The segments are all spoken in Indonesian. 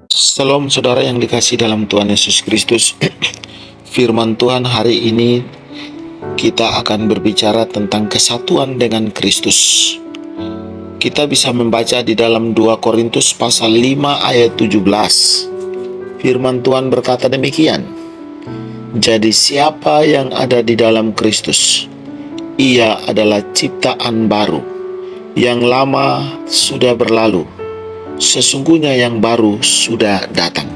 Shalom saudara yang dikasih dalam Tuhan Yesus Kristus. Firman Tuhan hari ini kita akan berbicara tentang kesatuan dengan Kristus. Kita bisa membaca di dalam 2 Korintus pasal 5 ayat 17. Firman Tuhan berkata demikian. Jadi siapa yang ada di dalam Kristus, ia adalah ciptaan baru. Yang lama sudah berlalu, sesungguhnya yang baru sudah datang.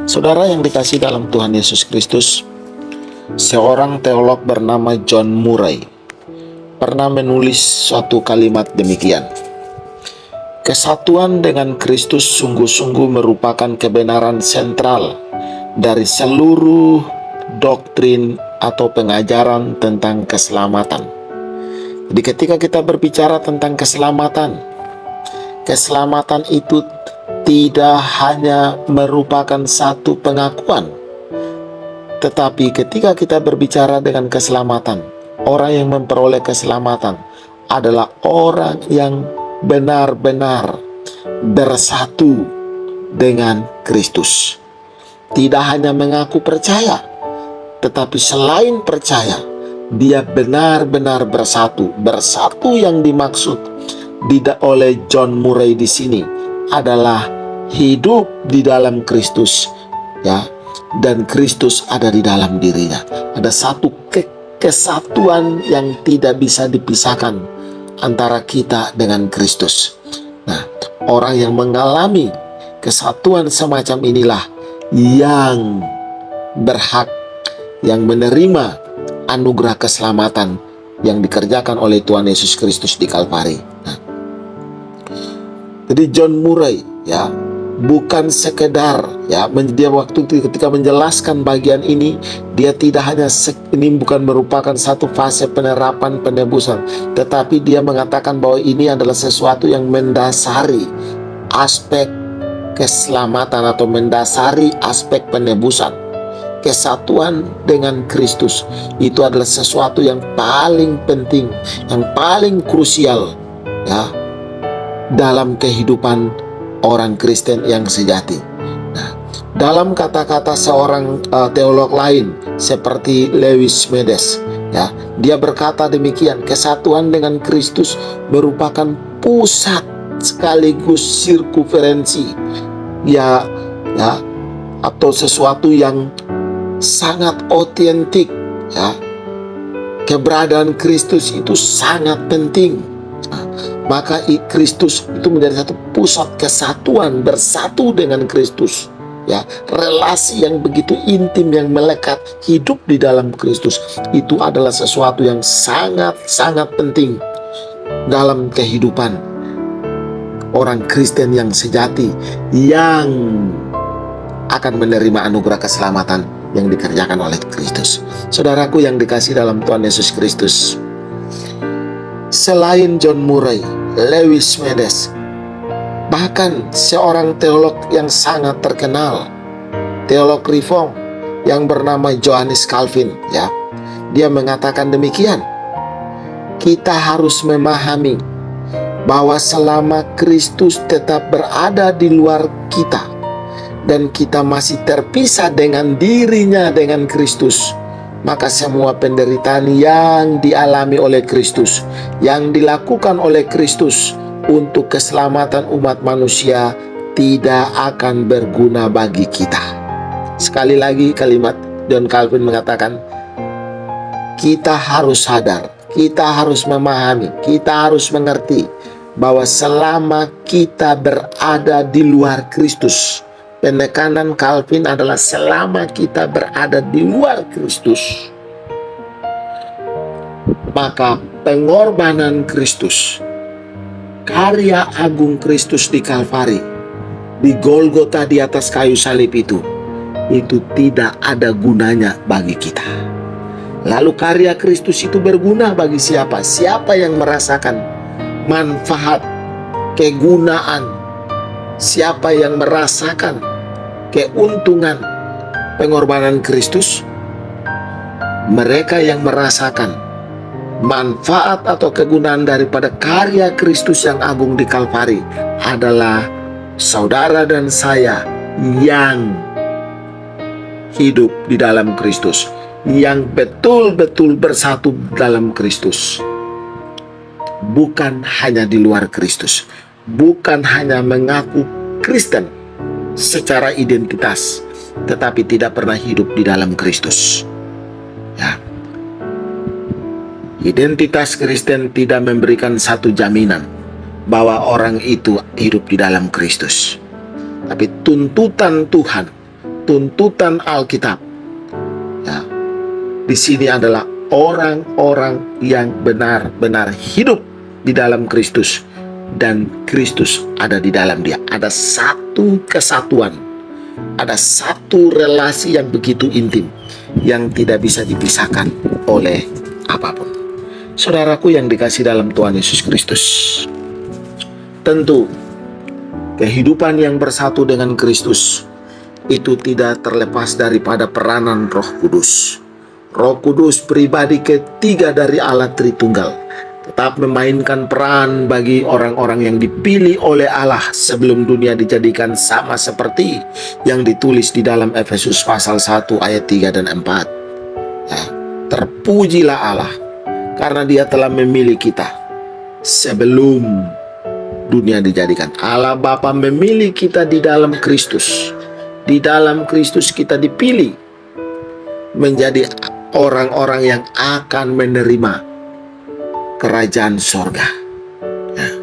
Saudara yang dikasih dalam Tuhan Yesus Kristus, seorang teolog bernama John Murray pernah menulis suatu kalimat demikian. Kesatuan dengan Kristus sungguh-sungguh merupakan kebenaran sentral dari seluruh doktrin atau pengajaran tentang keselamatan. Jadi ketika kita berbicara tentang keselamatan itu tidak hanya merupakan satu pengakuan, tetapi ketika kita berbicara dengan keselamatan, orang yang memperoleh keselamatan adalah orang yang benar-benar bersatu dengan Kristus. Tidak hanya mengaku percaya, tetapi selain percaya, dia benar-benar bersatu. Bersatu yang dimaksud oleh John Murray di sini adalah hidup di dalam Kristus, ya, dan Kristus ada di dalam dirinya. Ada satu kesatuan yang tidak bisa dipisahkan antara kita dengan Kristus. Nah, orang yang mengalami kesatuan semacam inilah yang berhak, yang menerima anugerah keselamatan yang dikerjakan oleh Tuhan Yesus Kristus di Kalvari. Jadi John Murray, ya, bukan sekedar, ya, dia waktu itu ketika menjelaskan bagian ini, dia tidak hanya ini bukan merupakan satu fase penerapan penebusan, tetapi dia mengatakan bahwa ini adalah sesuatu yang mendasari aspek keselamatan atau mendasari aspek penebusan. Kesatuan dengan Kristus itu adalah sesuatu yang paling penting, yang paling krusial, ya, dalam kehidupan orang Kristen yang sejati. Nah, dalam kata-kata seorang teolog lain seperti Lewis Smedes, ya, dia berkata demikian, kesatuan dengan Kristus merupakan pusat sekaligus sirkumferensi, ya, atau sesuatu yang sangat otentik, ya. Keberadaan Kristus itu sangat penting. Maka Kristus itu menjadi satu pusat kesatuan, bersatu dengan Kristus, ya. Relasi yang begitu intim yang melekat hidup di dalam Kristus itu adalah sesuatu yang sangat penting dalam kehidupan orang Kristen yang sejati yang akan menerima anugerah keselamatan yang dikerjakan oleh Kristus. Saudaraku yang dikasih dalam Tuhan Yesus Kristus, selain John Murray, Lewis Smedes, bahkan seorang teolog yang sangat terkenal, teolog Reform yang bernama Johannes Calvin, ya, dia mengatakan demikian. Kita harus memahami bahwa selama Kristus tetap berada di luar kita dan kita masih terpisah dengan dirinya, dengan Kristus, maka semua penderitaan yang dialami oleh Kristus, yang dilakukan oleh Kristus untuk keselamatan umat manusia tidak akan berguna bagi kita. Sekali lagi kalimat John Calvin mengatakan, kita harus sadar, kita harus memahami, kita harus mengerti bahwa selama kita berada di luar Kristus, penekanan Calvin adalah selama kita berada di luar Kristus, maka pengorbanan Kristus, karya agung Kristus di Kalvari, di Golgota di atas kayu salib itu tidak ada gunanya bagi kita. Lalu karya Kristus itu berguna bagi siapa? Siapa yang merasakan manfaat, kegunaan? Siapa yang merasakan keuntungan pengorbanan Kristus? Mereka yang merasakan manfaat atau kegunaan daripada karya Kristus yang agung di Kalvari adalah saudara dan saya yang hidup di dalam Kristus, yang betul-betul bersatu dalam Kristus. Bukan hanya di luar Kristus, bukan hanya mengaku Kristen secara identitas, tetapi tidak pernah hidup di dalam Kristus. Ya. Identitas Kristen tidak memberikan satu jaminan bahwa orang itu hidup di dalam Kristus. Tapi tuntutan Tuhan, tuntutan Alkitab, ya, di sini adalah orang-orang yang benar-benar hidup di dalam Kristus dan Kristus ada di dalam dia. Ada satu kesatuan, ada satu relasi yang begitu intim yang tidak bisa dipisahkan oleh apapun. Saudaraku yang dikasih dalam Tuhan Yesus Kristus, tentu kehidupan yang bersatu dengan Kristus itu tidak terlepas daripada peranan Roh Kudus. Roh Kudus pribadi ketiga dari Allah Tritunggal tetap memainkan peran bagi orang-orang yang dipilih oleh Allah sebelum dunia dijadikan, sama seperti yang ditulis di dalam Efesus pasal 1 ayat 3 dan 4. Ya, terpujilah Allah karena dia telah memilih kita sebelum dunia dijadikan. Allah Bapa memilih kita di dalam Kristus. Di dalam Kristus kita dipilih menjadi orang-orang yang akan menerima kerajaan sorga. Nah,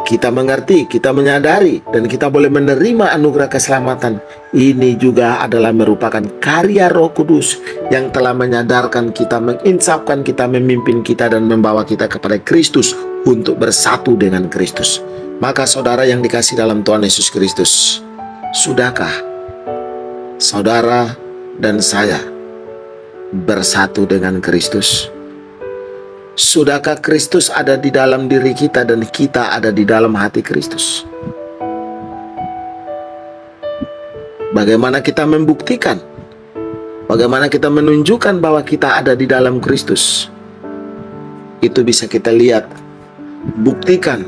kita mengerti, kita menyadari, dan kita boleh menerima anugerah keselamatan. Ini juga adalah merupakan karya Roh Kudus yang telah menyadarkan kita, menginsafkan kita, memimpin kita, dan membawa kita kepada Kristus untuk bersatu dengan Kristus. Maka saudara yang dikasih dalam Tuhan Yesus Kristus, sudahkah saudara dan saya bersatu dengan Kristus? Sudahkah Kristus ada di dalam diri kita dan kita ada di dalam hati Kristus? Bagaimana kita membuktikan? Bagaimana kita menunjukkan bahwa kita ada di dalam Kristus? Itu bisa kita lihat, buktikan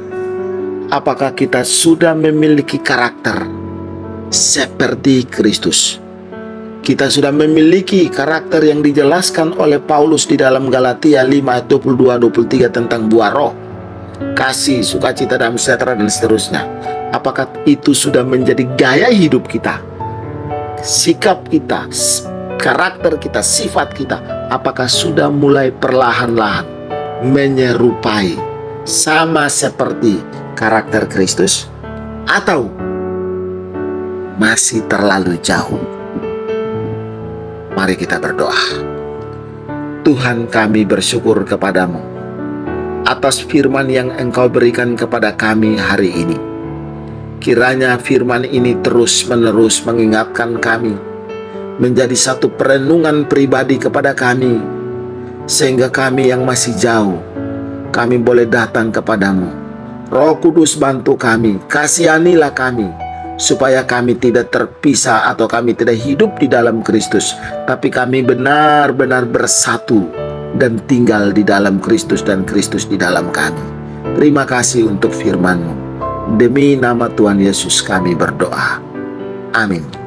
apakah kita sudah memiliki karakter seperti Kristus. Kita sudah memiliki karakter yang dijelaskan oleh Paulus di dalam Galatia 5 ayat 22-23 tentang buah roh, kasih, sukacita, damai sejahtera, dan seterusnya. Apakah itu sudah menjadi gaya hidup kita, sikap kita, karakter kita, sifat kita? Apakah sudah mulai perlahan-lahan menyerupai sama seperti karakter Kristus, atau masih terlalu jauh? Mari kita berdoa. Tuhan, kami bersyukur kepadamu atas firman yang Engkau berikan kepada kami hari ini. Kiranya firman ini terus-menerus mengingatkan kami, menjadi satu perenungan pribadi kepada kami, sehingga kami yang masih jauh, kami boleh datang kepadamu. Roh Kudus, bantu kami, kasihanilah kami, supaya kami tidak terpisah atau kami tidak hidup di dalam Kristus, tapi kami benar-benar bersatu dan tinggal di dalam Kristus dan Kristus di dalam kami. Terima kasih untuk firman-Mu. Demi nama Tuhan Yesus kami berdoa. Amin.